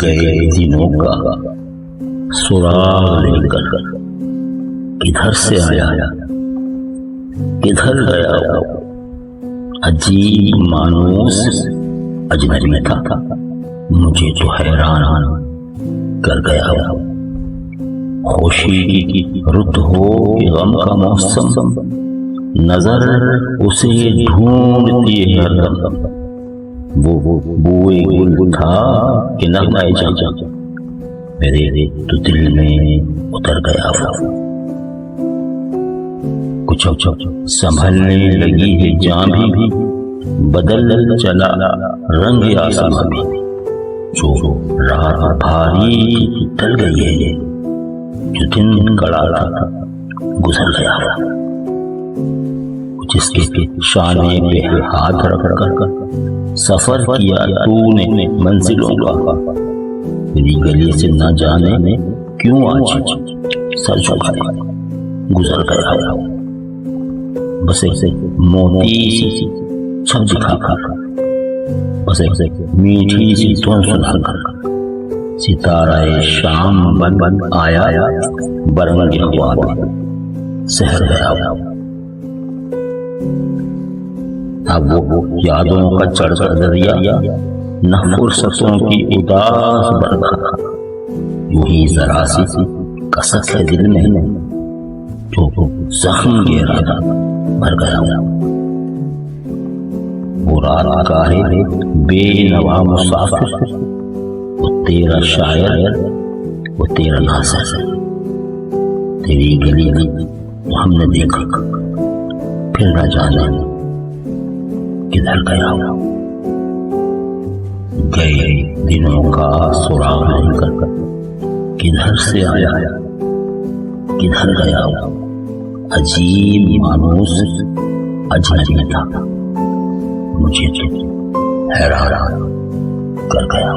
गए दिनों का सुराग लेकर किधर से आया किधर गया, अजीब मानूस अजनबी था, मुझे तो हैरान कर गया। खुशी की रुत हो कि गम का मौसम, नजर उसे ढूंढती है हरदम। वो बुए गुल था कि नगमाए जान, मेरे तो दिल में उतर गया वो। कुछ संभलने लगी है जान भी, बदल चला रंग आसमां भी। जो रात भारी टल गई है, जो दिन कड़ा था गुजर गया। जिसके शाने पे हाथ रख कर सफर किया तूने मंजिलों का, मेरी गली से न जाने क्यों आज सर झुकाया गुजर गया। बस ऐसे मोती सी छप दिखा, बस ऐसे मीठी सी धुन सुना कर, सितारा शाम बन आया बरंगी ख्वाब सहर गया। अब वो यादों का चढ़ दरिया, न फुर्सतों की उदास बरखा, यूं ही जरा सी कसक है दिल में, जो जख्म गहरा भर गया। वो रात का है बेनवा मुसाफिर, वो तेरा शायर वो तेरा नाज़िर, तेरी गली तो हमने देखा, फिर न जाने किधर गया। गए दिनों का सुराग नहीं कर, किधर से आया किधर गया, अजीब मानूस अजनबी था, मुझे तो हैरान कर गया।